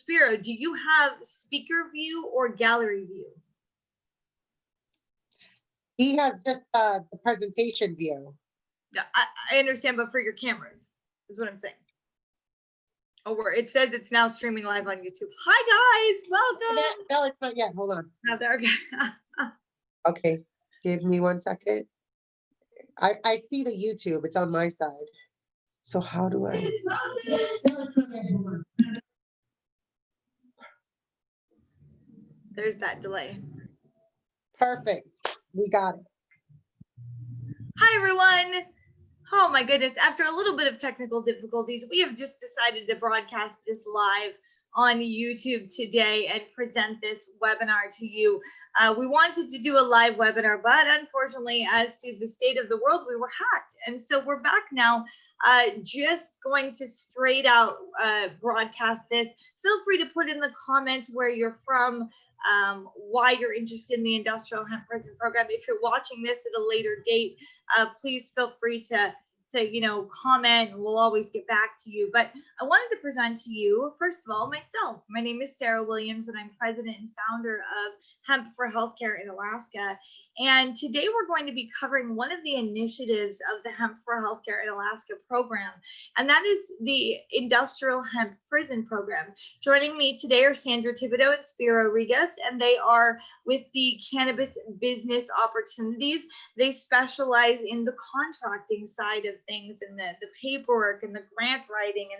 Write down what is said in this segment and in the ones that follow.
Spiro, do you have speaker view or gallery view? He has just the presentation view. Yeah, I understand, but for your cameras is what I'm saying. Oh, where it says it's now streaming live on YouTube. Hi guys, welcome. No, it's not yet. Hold on. Not there. Okay. Okay, give me 1 second. I see the YouTube. It's on my side. So how do I? There's that delay. Perfect. We got it. Hi everyone. Oh my goodness. After a little bit of technical difficulties, we have just decided to broadcast this live on YouTube today and present this webinar to you. We wanted to do a live webinar, but unfortunately, as to the state of the world, we were hacked. And so we're back now, just going to straight out broadcast this. Feel free to put in the comments where you're from, why you're interested in the industrial hemp resin program. If you're watching this at a later date, please feel free to comment, and we'll always get back to you. But I wanted to present to you, first of all, myself. My name is Sarah Williams, and I'm president and founder of Hemp for Healthcare in Alaska. And today we're going to be covering one of the initiatives of the Hemp for Healthcare in Alaska program, and that is the Industrial Hemp Prison Program. Joining me today are Sandra Thibodeau and Spiro Rigas, and they are with the Cannabis Business Opportunities. They specialize in the contracting side of things, and the paperwork and the grant writing,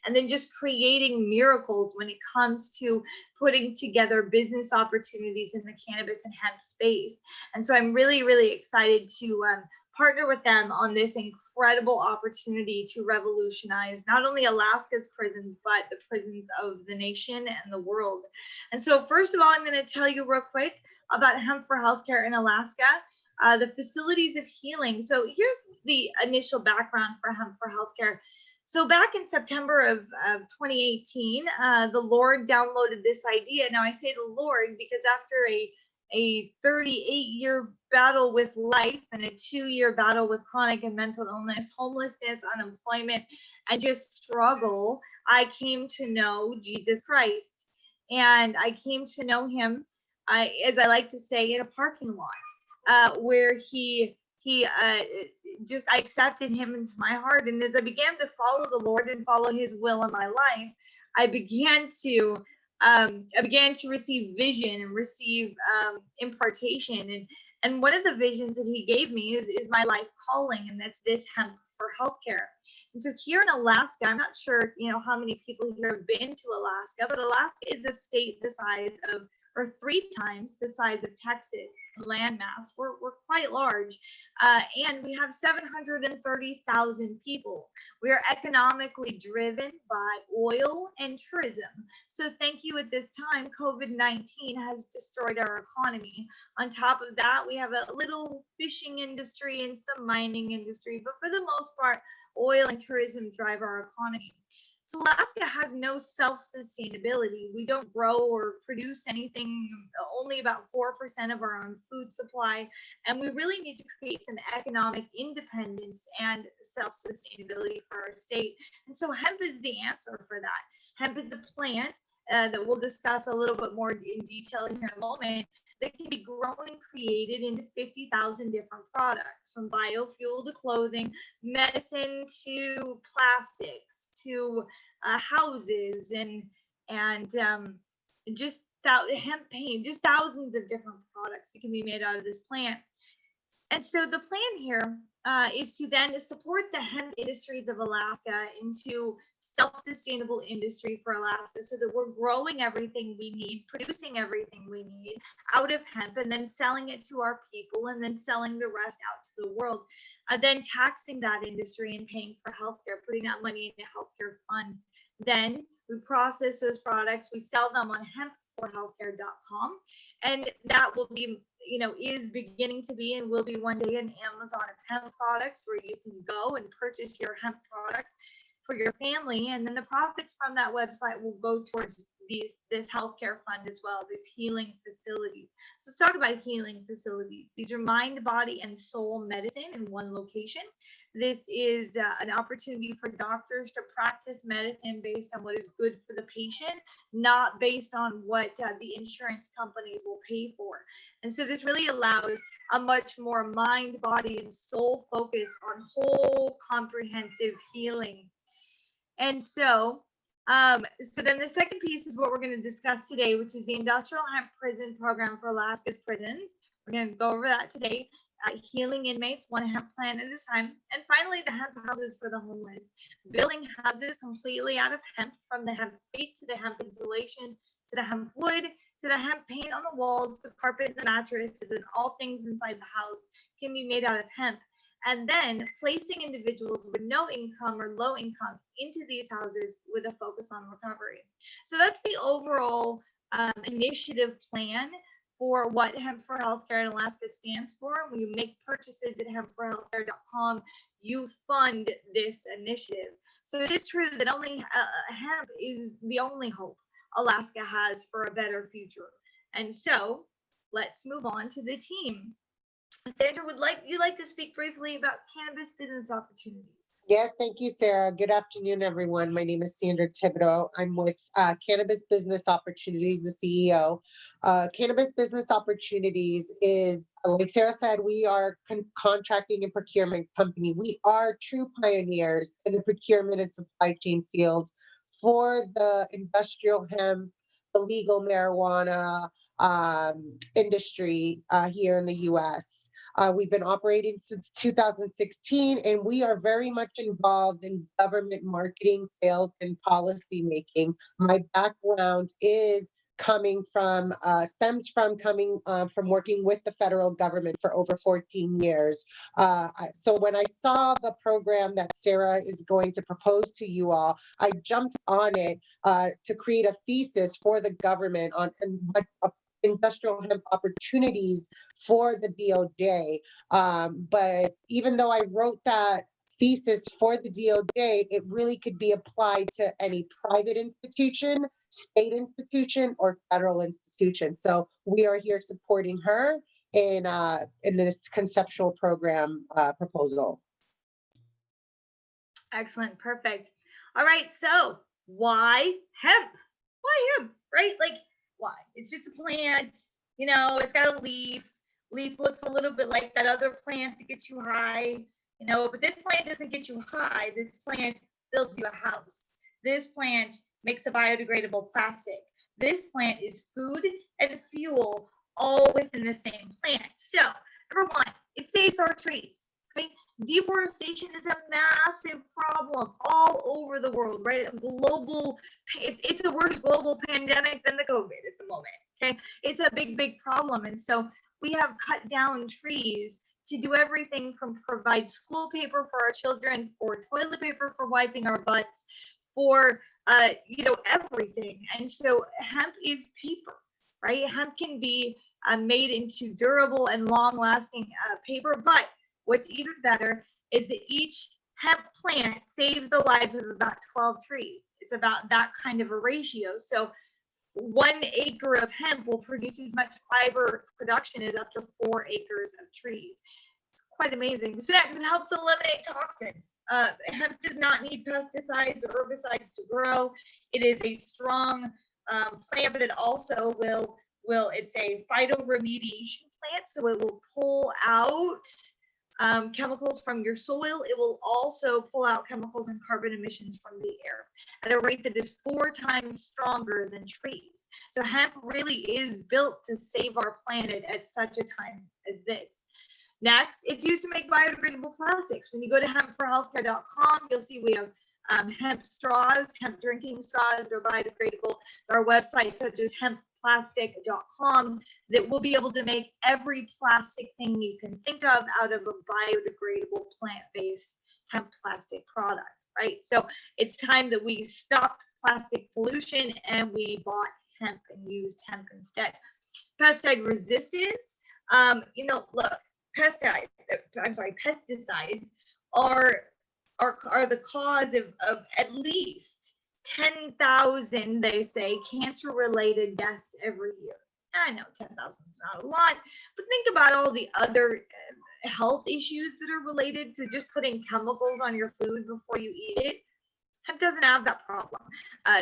and then just creating miracles when it comes to putting together business opportunities in the cannabis and hemp space. And so I'm really, really excited to partner with them on this incredible opportunity to revolutionize not only Alaska's prisons, but the prisons of the nation and the world. And so first of all, I'm going to tell you real quick about Hemp for Healthcare in Alaska. The facilities of healing. So here's the initial background for Hemp for Healthcare. So back in September of 2018, the Lord downloaded this idea. Now I say the Lord because after a 38-year battle with life and a 2-year battle with chronic and mental illness, homelessness, unemployment, and just struggle, I came to know Jesus Christ. And I came to know him, as I like to say, in a parking lot. Where I accepted him into my heart. And as I began to follow the Lord and follow his will in my life, I began to receive vision and receive impartation. And one of the visions that he gave me is my life calling, and that's this Hemp for Healthcare. And so here in Alaska, I'm not sure, how many people here have been to Alaska, but Alaska is a state the size of, or 3 times the size of Texas landmass. We're quite large, and we have 730,000 people. We are economically driven by oil and tourism. So thank you. At this time, COVID-19 has destroyed our economy. On top of that, we have a little fishing industry and some mining industry, but for the most part, oil and tourism drive our economy. So Alaska has no self-sustainability. We don't grow or produce anything, only about 4% of our own food supply. And we really need to create some economic independence and self-sustainability for our state. And so hemp is the answer for that. Hemp is a plant that we'll discuss a little bit more in detail here in a moment, that can be grown and created into 50,000 different products, from biofuel to clothing, medicine to plastics to houses, and just hemp paint, just thousands of different products that can be made out of this plant. And so the plan here is to then support the hemp industries of Alaska into self-sustainable industry for Alaska, so that we're growing everything we need, producing everything we need out of hemp, and then selling it to our people, and then selling the rest out to the world, then taxing that industry and paying for healthcare, putting that money in a healthcare fund. Then we process those products, we sell them on hempforhealthcare.com, and that will be, is beginning to be and will be one day an Amazon of hemp products, where you can go and purchase your hemp products for your family, and then the profits from that website will go towards this healthcare fund as well, these healing facilities. So let's talk about healing facilities. These are mind, body, and soul medicine in one location. This is an opportunity for doctors to practice medicine based on what is good for the patient, not based on what the insurance companies will pay for. And so this really allows a much more mind, body, and soul focus on whole comprehensive healing. And so then the second piece is what we're going to discuss today, which is the Industrial Hemp Prison Program for Alaska's prisons. We're going to go over that today. Healing inmates one hemp plant at a time. And finally, the hemp houses for the homeless. Building houses completely out of hemp, from the hemp crate to the hemp insulation, to the hemp wood, to the hemp paint on the walls, the carpet and the mattresses, and all things inside the house can be made out of hemp. And then placing individuals with no income or low income into these houses with a focus on recovery. So that's the overall initiative plan for what Hemp for Healthcare in Alaska stands for. When you make purchases at hempforhealthcare.com, you fund this initiative. So it is true that only hemp is the only hope Alaska has for a better future. And so let's move on to the team. Sandra, would you like to speak briefly about cannabis business opportunities? Yes, thank you, Sarah. Good afternoon, everyone. My name is Sandra Thibodeau. I'm with Cannabis Business Opportunities, the CEO. Cannabis Business Opportunities is, like Sarah said, we are contracting and procurement company. We are true pioneers in the procurement and supply chain field for the industrial hemp, the legal marijuana industry here in the U.S. We've been operating since 2016, and we are very much involved in government marketing, sales, and policy making. My background is stems from working with the federal government for over 14 years. So when I saw the program that Sarah is going to propose to you all, I jumped on it to create a thesis for the government on what industrial hemp opportunities for the DOJ. But even though I wrote that thesis for the DOJ, it really could be applied to any private institution, state institution, or federal institution. So we are here supporting her in this conceptual program proposal. Excellent, perfect. All right, so why hemp? Why hemp, right? Like, why? It's just a plant, it's got a leaf. Leaf looks a little bit like that other plant that gets you high, but this plant doesn't get you high. This plant builds you a house. This plant makes a biodegradable plastic. This plant is food and fuel all within the same plant. So, number one, it saves our trees. Okay? Deforestation is a massive problem all over the world, right? It's a worse global pandemic than the COVID at the moment. Okay, it's a big problem, and so we have cut down trees to do everything from provide school paper for our children, for toilet paper for wiping our butts, for everything. And so hemp is paper, right? Hemp can be made into durable and long-lasting paper, but what's even better is that each hemp plant saves the lives of about 12 trees. It's about that kind of a ratio. So 1 acre of hemp will produce as much fiber production as up to 4 acres of trees. It's quite amazing. So next, it helps eliminate toxins. Hemp does not need pesticides or herbicides to grow. It is a strong plant, but it also it's a phytoremediation plant, so it will pull out chemicals from your soil. It will also pull out chemicals and carbon emissions from the air at a rate that is 4 times stronger than trees. So hemp really is built to save our planet at such a time as this. Next, it's used to make biodegradable plastics. When you go to hempforhealthcare.com, you'll see we have hemp straws, hemp drinking straws that are biodegradable. There are websites such as hempplastic.com that will be able to make every plastic thing you can think of out of a biodegradable plant-based hemp plastic product, right? So it's time that we stopped plastic pollution and we bought hemp and used hemp instead. Pesticide resistance, look, pesticides are the cause of at least 10,000, they say, cancer-related deaths every year. I know 10,000 is not a lot, but think about all the other health issues that are related to just putting chemicals on your food before you eat it. Hemp doesn't have that problem.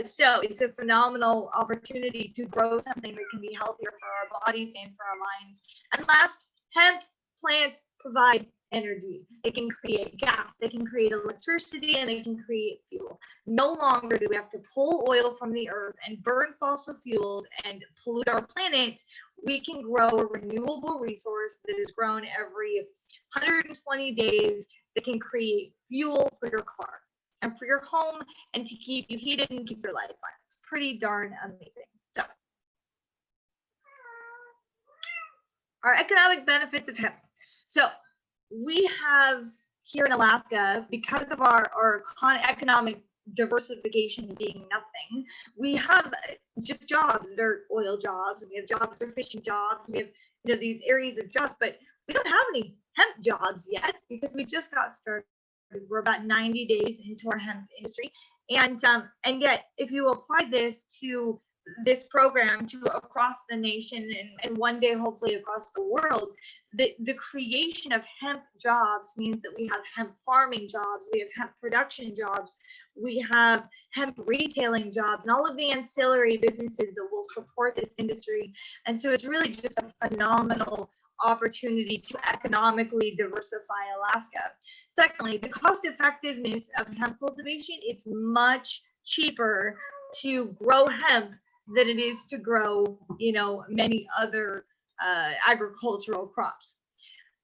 So it's a phenomenal opportunity to grow something that can be healthier for our bodies and for our minds. And last, hemp plants provide energy. They can create gas, they can create electricity, and they can create fuel. No longer do we have to pull oil from the earth and burn fossil fuels and pollute our planet. We can grow a renewable resource that is grown every 120 days that can create fuel for your car and for your home and to keep you heated and keep your lights on. It's pretty darn amazing. So, our economic benefits of hemp. So, we have here in Alaska, because of our economic diversification being nothing, we have just jobs that are oil jobs, we have jobs that are fishing jobs, we have these areas of jobs, but we don't have any hemp jobs yet because we just got started. We're about 90 days into our hemp industry, and yet if you apply this to this program to across the nation and one day hopefully across the world, the creation of hemp jobs means that we have hemp farming jobs, we have hemp production jobs, we have hemp retailing jobs, and all of the ancillary businesses that will support this industry. And so it's really just a phenomenal opportunity to economically diversify Alaska. Secondly, the cost effectiveness of hemp cultivation, it's much cheaper to grow hemp than it is to grow, many other agricultural crops.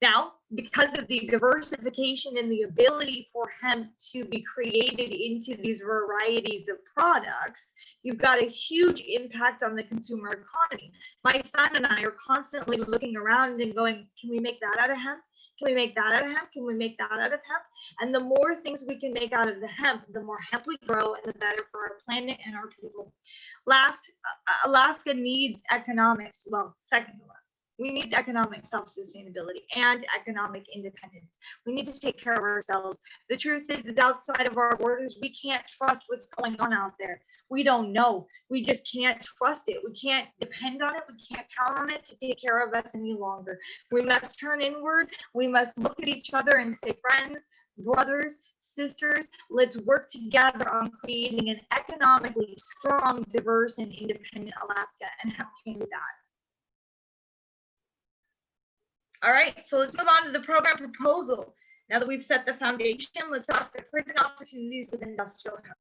Now, because of the diversification and the ability for hemp to be created into these varieties of products, you've got a huge impact on the consumer economy. My son and I are constantly looking around and going, can we make that out of hemp? Can we make that out of hemp? Can we make that out of hemp? And the more things we can make out of the hemp, the more hemp we grow and the better for our planet and our people. Last, Alaska needs economics. Well, second to last. We need economic self-sustainability and economic independence. We need to take care of ourselves. The truth is outside of our borders, we can't trust what's going on out there. We don't know. We just can't trust it. We can't depend on it. We can't count on it to take care of us any longer. We must turn inward. We must look at each other and say, friends, brothers, sisters, let's work together on creating an economically strong, diverse, and independent Alaska, and hemp can do that. All right, so let's move on to the program proposal. Now that we've set the foundation, let's talk the prison opportunities with industrial hemp.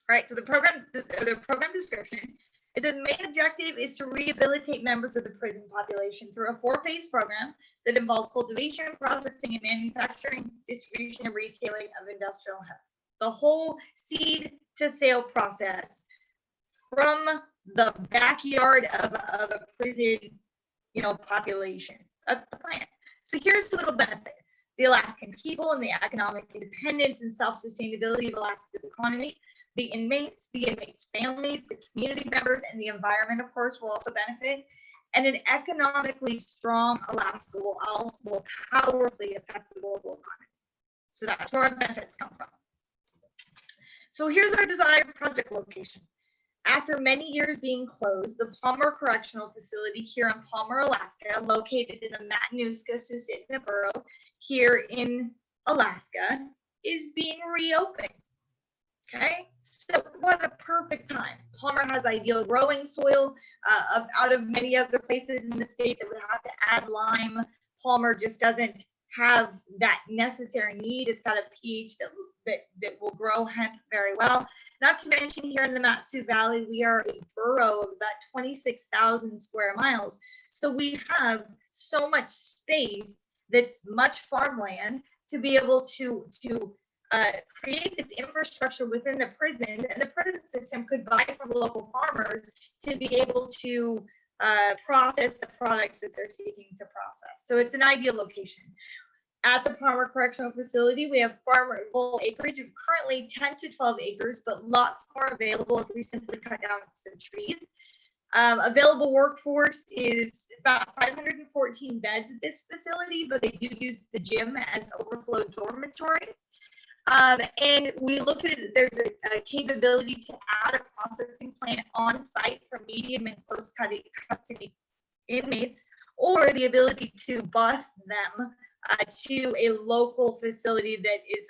All right, so the program description is the main objective is to rehabilitate members of the prison population through a 4-phase program that involves cultivation, processing, and manufacturing, distribution, and retailing of industrial hemp. The whole seed to sale process from the backyard of a prison, population. That's the plan. So here's the little benefit. The Alaskan people and the economic independence and self-sustainability of Alaska's economy. The inmates families, the community members, and the environment, of course, will also benefit. And an economically strong Alaska will powerfully affect the global economy. So that's where our benefits come from. So here's our desired project location. After many years being closed, the Palmer Correctional Facility here in Palmer, Alaska, located in the Matanuska-Susitna Borough here in Alaska, is being reopened. Okay, so what a perfect time. Palmer has ideal growing soil out of many other places in the state that would have to add lime. Palmer just doesn't have that necessary need. It's got a pH that will grow hemp very well. Not to mention here in the Mat-Su Valley, we are a borough of about 26,000 square miles. So we have so much space that's much farmland to be able to create this infrastructure within the prisons, and the prison system could buy from local farmers to be able to process the products that they're seeking to process. So it's an ideal location. At the Palmer Correctional Facility, we have farmable acreage of currently 10 to 12 acres, but lots more available if we simply cut down some trees. Available workforce is about 514 beds at this facility, but they do use the gym as overflow dormitory. And we look at it, there's a capability to add a processing plant on site for medium and close custody inmates, or the ability to bus them to a local facility that is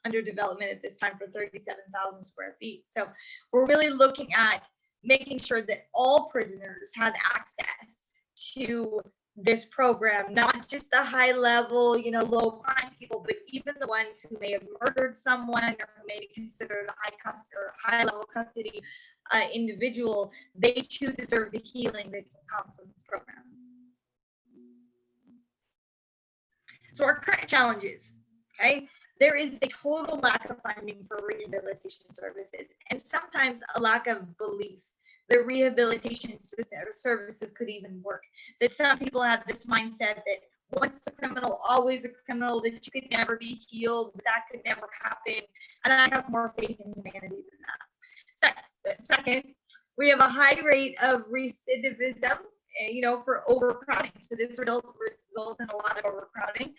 under development at this time for 37,000 square feet. So we're really looking at making sure that all prisoners have access to this program, not just the high level, low crime people, but even the ones who may have murdered someone or who may be considered a high level custody individual. They too deserve the healing that can come from this program. So our current challenges, okay? There is a total lack of funding for rehabilitation services, and sometimes a lack of belief that rehabilitation services could even work. That some people have this mindset that once a criminal, always a criminal, that you could never be healed, that could never happen. And I have more faith in humanity than that. Second, we have a high rate of recidivism, for overcrowding. So this results in a lot of overcrowding.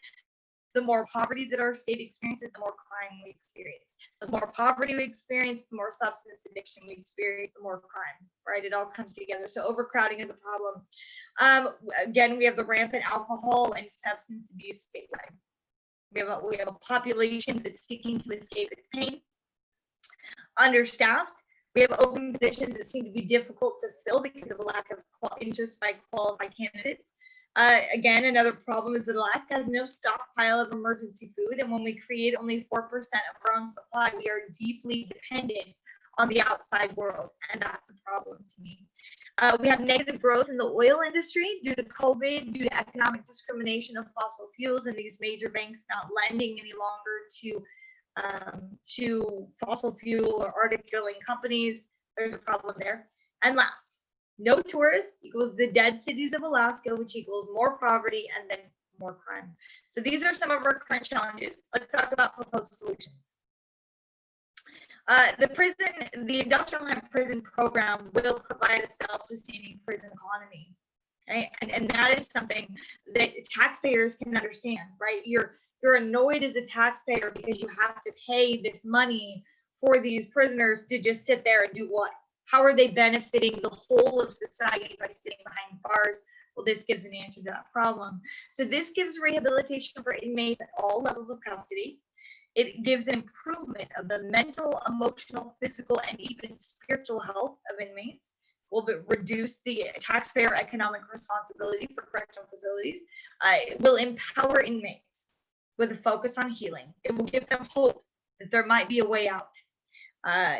The more poverty that our state experiences, the more crime we experience. The more poverty we experience, the more substance addiction we experience, the more crime, right? It all comes together. So overcrowding is a problem. Again, we have the rampant alcohol and substance abuse statewide. We have a population that's seeking to escape its pain. Understaffed. We have open positions that seem to be difficult to fill because of a lack of interest by qualified candidates. Again, another problem is that Alaska has no stockpile of emergency food, and when we create only 4% of our own supply, we are deeply dependent on the outside world, and that's a problem to me. We have negative growth in the oil industry due to COVID, due to economic discrimination of fossil fuels, and these major banks not lending any longer to fossil fuel or Arctic drilling companies. There's a problem there. And last, no tourists equals the dead cities of Alaska, which equals more poverty and then more crime. So these are some of our current challenges. Let's talk about proposed solutions. The industrial hemp prison program will provide a self-sustaining prison economy. Okay, and that is something that taxpayers can understand, right? You're annoyed as a taxpayer because you have to pay this money for these prisoners to just sit there and do what? How are they benefiting the whole of society by sitting behind bars? Well, this gives an answer to that problem. So this gives rehabilitation for inmates at all levels of custody. It gives an improvement of the mental, emotional, physical, and even spiritual health of inmates. Will reduce the taxpayer economic responsibility for correctional facilities. It will empower inmates with a focus on healing. It will give them hope that there might be a way out.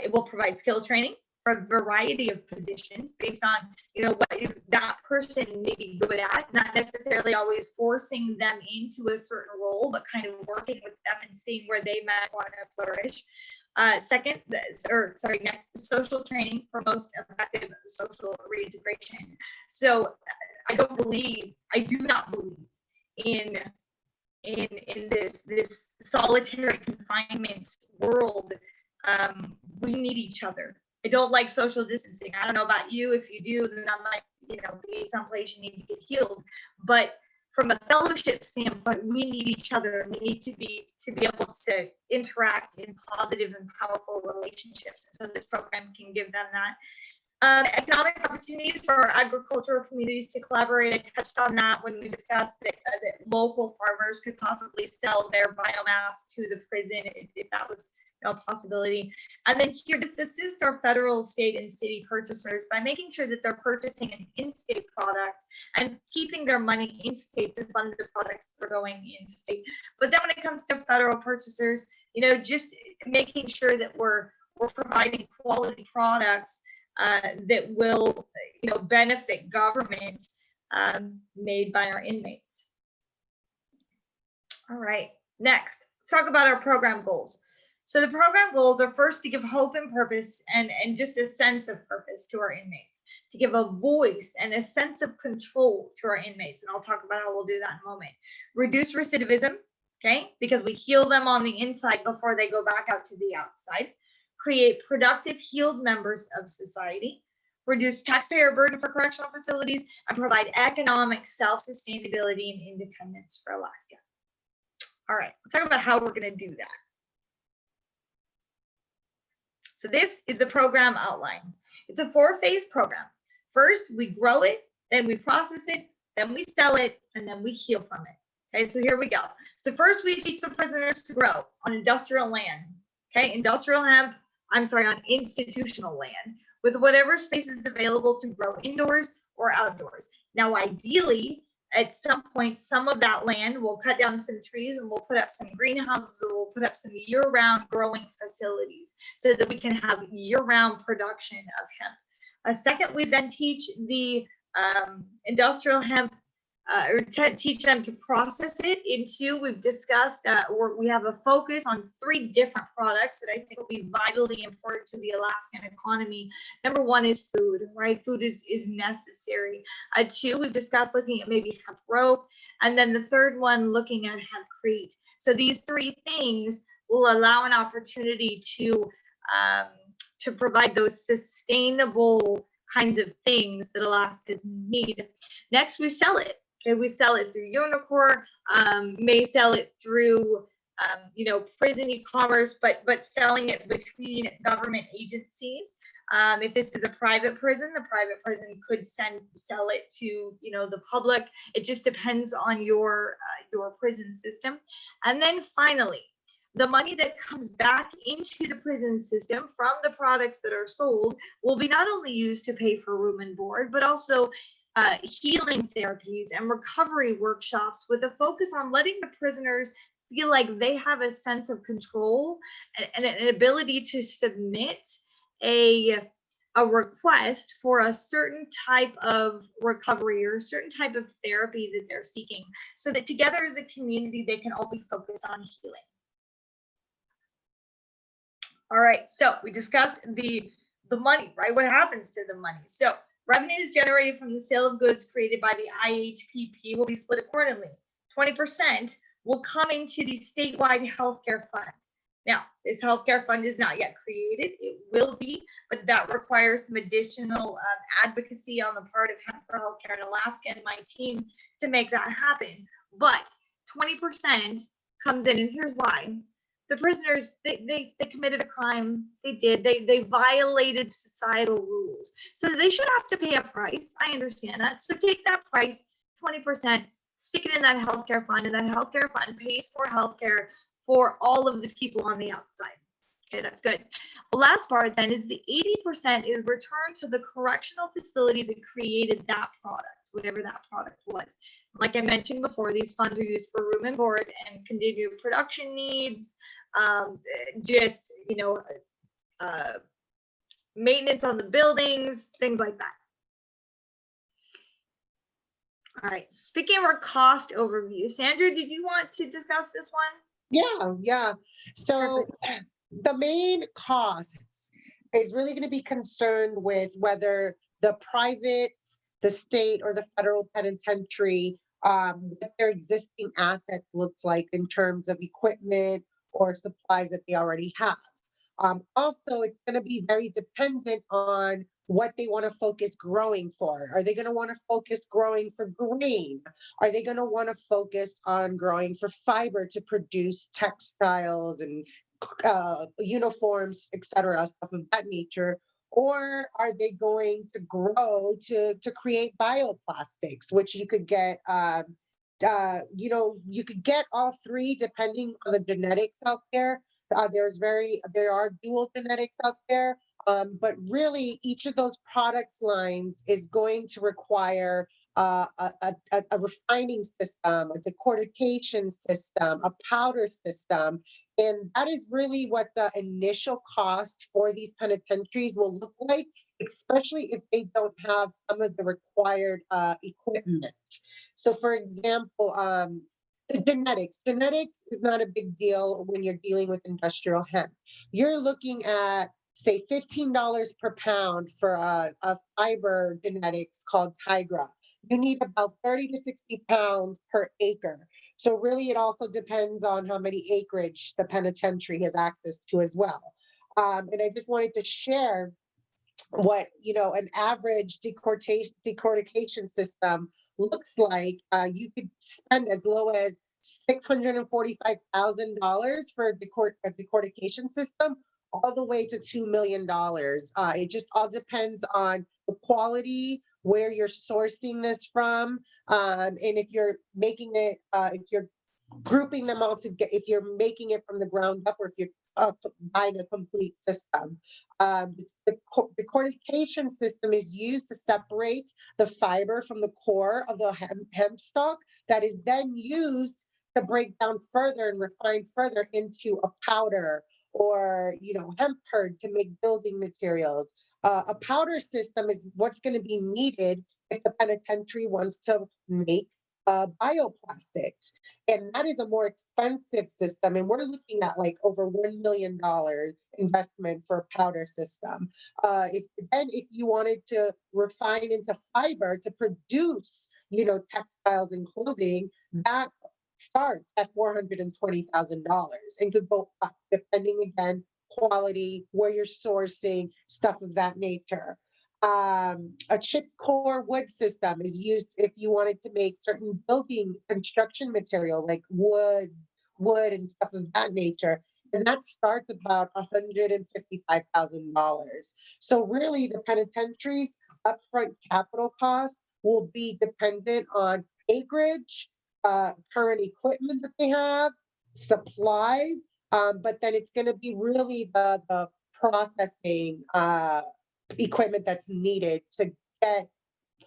It will provide skill training for a variety of positions based on, what is that person may be good at, not necessarily always forcing them into a certain role, but kind of working with them and seeing where they might want to flourish. Next, social training for most effective social reintegration. So I do not believe in this solitary confinement world. We need each other. I don't like social distancing. I don't know about you. If you do, then that might, be someplace you need to get healed. But from a fellowship standpoint, we need each other. We need to be able to interact in positive and powerful relationships. So this program can give them that. Economic opportunities for our agricultural communities to collaborate. I touched on that when we discussed that local farmers could possibly sell their biomass to the prison if that was a possibility. And then here, this assists our federal, state, and city purchasers by making sure that they're purchasing an in-state product and keeping their money in-state to fund the products that are going in-state. But then when it comes to federal purchasers, just making sure that we're providing quality products that will, benefit government made by our inmates. All right, next, let's talk about our program goals. So the program goals are first to give hope and purpose and just a sense of purpose to our inmates, to give a voice and a sense of control to our inmates. And I'll talk about how we'll do that in a moment. Reduce recidivism, okay, because we heal them on the inside before they go back out to the outside. Create productive, healed members of society. Reduce taxpayer burden for correctional facilities, and provide economic self-sustainability and independence for Alaska. All right, let's talk about how we're going to do that. So this is the program outline. It's a 4-phase program. First, we grow it, then we process it, then we sell it, and then we heal from it. Okay, so here we go. So first, we teach the prisoners to grow on industrial land. Okay, industrial hemp, on institutional land with whatever space is available to grow indoors or outdoors. Now, ideally, at some point, some of that land, we'll cut down some trees and we'll put up some greenhouses, or we'll put up some year-round growing facilities so that we can have year-round production of hemp. Second, we then teach the industrial hemp, teach them to process it into, we've discussed, we have a focus on 3 different products that I think will be vitally important to the Alaskan economy. Number 1 is food, right? Food is necessary. 2, we've discussed looking at maybe hemp rope. And then the third one, looking at hempcrete. So these 3 things will allow an opportunity to provide those sustainable kinds of things that Alaskans need. Next, we sell it. Okay, we sell it through Unicorn, may sell it through, prison e-commerce, but selling it between government agencies. If this is a private prison, the private prison could sell it to, the public. It just depends on your prison system. And then finally, the money that comes back into the prison system from the products that are sold will be not only used to pay for room and board, but also healing therapies and recovery workshops with a focus on letting the prisoners feel like they have a sense of control and an ability to submit a request for a certain type of recovery or a certain type of therapy that they're seeking, so that together as a community, they can all be focused on healing. All right, so we discussed the money, right? What happens to the money? So revenues generated from the sale of goods created by the IHPP will be split accordingly. 20% will come into the statewide healthcare fund. Now, this healthcare fund is not yet created. It will be, but that requires some additional advocacy on the part of Hemp for Healthcare in Alaska and my team to make that happen. But 20% comes in, and here's why. The prisoners, they committed a crime. They violated societal rules. So they should have to pay a price. I understand that. So take that price, 20%, stick it in that healthcare fund, and that healthcare fund pays for healthcare for all of the people on the outside. Okay, that's good. The last part then is the 80% is returned to the correctional facility that created that product, whatever that product was. Like I mentioned before, these funds are used for room and board and continued production needs, maintenance on the buildings, things like that. All right, speaking of our cost overview, Sandra, did you want to discuss this one? Yeah. So the main costs is really going to be concerned with whether the private, the state, or the federal penitentiary, what their existing assets looks like in terms of equipment or supplies that they already have. Also, it's going to be very dependent on what they want to focus growing for. Are they going to want to focus growing for grain? Are they going to want to focus on growing for fiber to produce textiles and uniforms, etc., stuff of that nature? Or are they going to grow to create bioplastics, which you could get, you could get all 3 depending on the genetics out there. There are dual genetics out there, but really each of those product lines is going to require a refining system, a decortication system, a powder system. And that is really what the initial cost for these penitentiaries will look like, especially if they don't have some of the required equipment. So for example, the genetics is not a big deal when you're dealing with industrial hemp. You're looking at, say, $15 per pound for a fiber genetics called Tigra. You need about 30 to 60 pounds per acre. So really, it also depends on how many acreage the penitentiary has access to as well. And I just wanted to share what an average decortication system looks like. You could spend as low as $645,000 for a decortication system, all the way to $2 million. It just all depends on the quality, where you're sourcing this from, and if you're making it, if you're grouping them all together, if you're making it from the ground up, or if you're buying a complete system. The cortication system is used to separate the fiber from the core of the hemp stalk, that is then used to break down further and refine further into a powder, or hemp hurd to make building materials. A powder system is what's going to be needed if the penitentiary wants to make bioplastics. And that is a more expensive system. And we're looking at like over $1 million investment for a powder system. If you wanted to refine into fiber to produce, textiles and clothing, that starts at $420,000 and could go up depending, again, quality, where you're sourcing, stuff of that nature. A chip core wood system is used if you wanted to make certain building construction material like wood and stuff of that nature. And that starts about $155,000. So really the penitentiary's upfront capital cost will be dependent on acreage, current equipment that they have, supplies, but then it's going to be really the processing equipment that's needed to get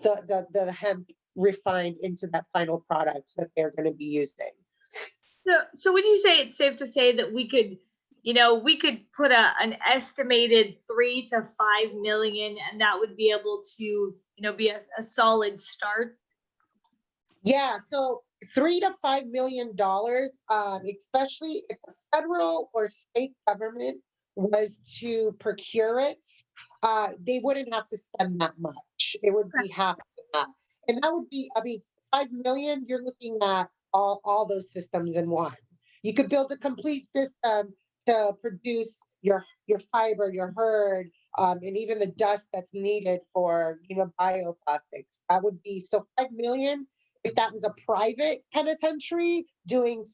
the hemp refined into that final product that they're going to be using. So would you say it's safe to say that we could, we could put an estimated 3 to 5 million, and that would be able to, be a solid start? Yeah, so $3 to $5 million, especially if the federal or state government was to procure it, they wouldn't have to spend that much. It would be half of that, and that would be, 5 million. You're looking at all those systems in one. You could build a complete system to produce your fiber, your hurd, and even the dust that's needed for bioplastics. That would be, so 5 million. If that was a private penitentiary doing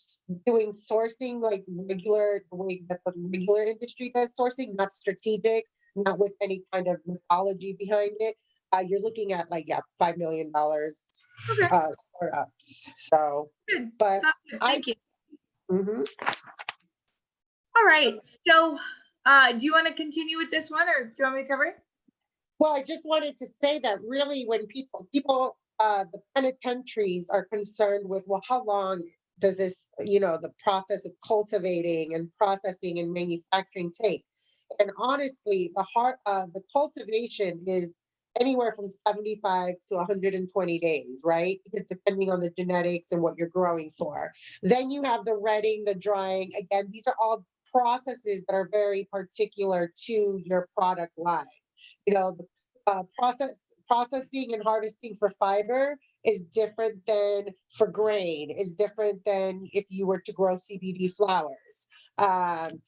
sourcing like regular, the way that the regular industry does sourcing, not strategic, not with any kind of mythology behind it, you're looking at like, yeah, $5 million Okay, startups. So, good. but Sounds good. Thank you. Mhm. All right. So, do you want to continue with this one, or do you want me to cover it? Well, I just wanted to say that really when people the penitentiaries are concerned with, well, how long does this, the process of cultivating and processing and manufacturing take? And honestly, the cultivation is anywhere from 75 to 120 days, right? Because depending on the genetics and what you're growing for. Then you have the retting, the drying. Again, these are all processes that are very particular to your product line. The processing and harvesting for fiber is different than for grain, is different than if you were to grow CBD flowers. And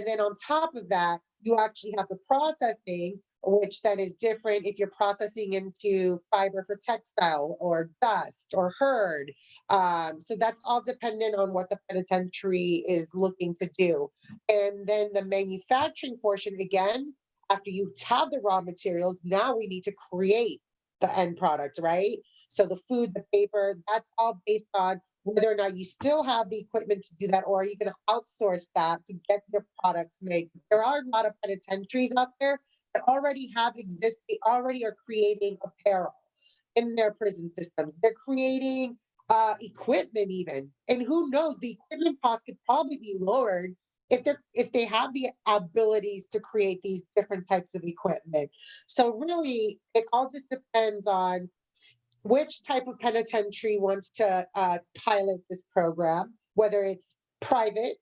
then on top of that, you actually have the processing, which then is different if you're processing into fiber for textile or dust or hurd. So that's all dependent on what the penitentiary is looking to do. And then the manufacturing portion, again, after you have the raw materials, now we need to create the end product, right? So the food, the paper, that's all based on whether or not you still have the equipment to do that, or are you going to outsource that to get your products made. There are a lot of penitentiaries out there that already they already are creating apparel in their prison systems. They're creating equipment even. And who knows, the equipment cost could probably be lowered if they have the abilities to create these different types of equipment. So really, it all just depends on which type of penitentiary wants to pilot this program, whether it's private,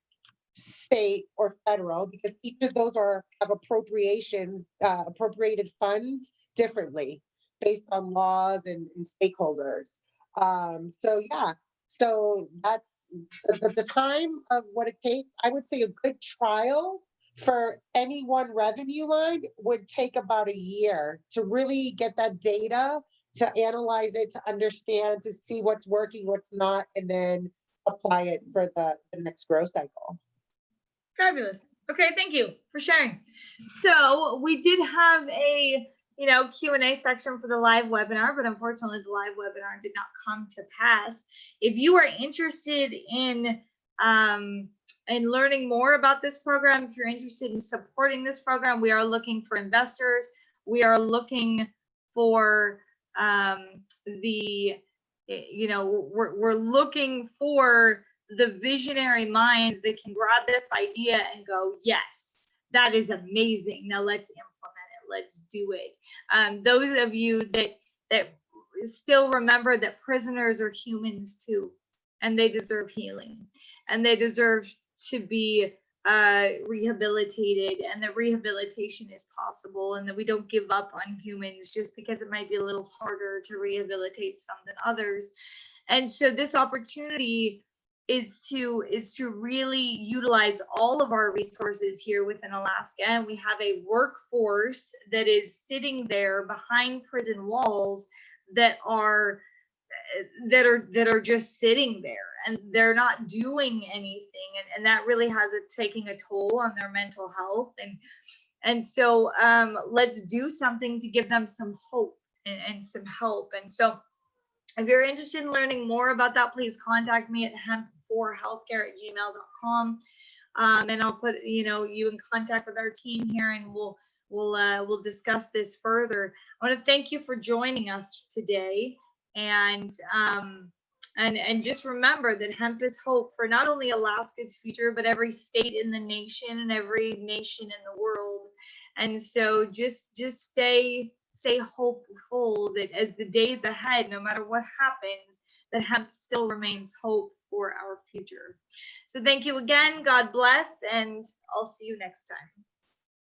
state, or federal, because each of those have appropriated funds differently based on laws and stakeholders. So yeah, so that's the time of what it takes. I would say a good trial for any one revenue line would take about a year to really get that data, to analyze it, to understand, to see what's working, what's not, and then apply it for the next grow cycle. Fabulous. Okay, thank you for sharing. So we did have a Q&A section for the live webinar, but unfortunately the live webinar did not come to pass. If you are interested in learning more about this program, if you're interested in supporting this program, we are looking for investors. We are looking for we're looking for the visionary minds that can grab this idea and go, yes, that is amazing. Now let's implement it. Let's do it. Those of you that still remember that prisoners are humans too, and they deserve healing, and they deserve to be rehabilitated, and that rehabilitation is possible, and that we don't give up on humans just because it might be a little harder to rehabilitate some than others. And so this opportunity is to really utilize all of our resources here within Alaska. And we have a workforce that is sitting there behind prison walls that are just sitting there, and they're not doing anything, and that really has taking a toll on their mental health. And so let's do something to give them some hope and some help. And so if you're interested in learning more about that, please contact me at hemp4healthcare@gmail.com, and I'll put you in contact with our team here, and we'll discuss this further. I want to thank you for joining us today, and just remember that hemp is hope for not only Alaska's future, but every state in the nation and every nation in the world. And so just stay hopeful that as the days ahead, no matter what happens, that hemp still remains hope for our future. So thank you again. God bless, and I'll see you next time.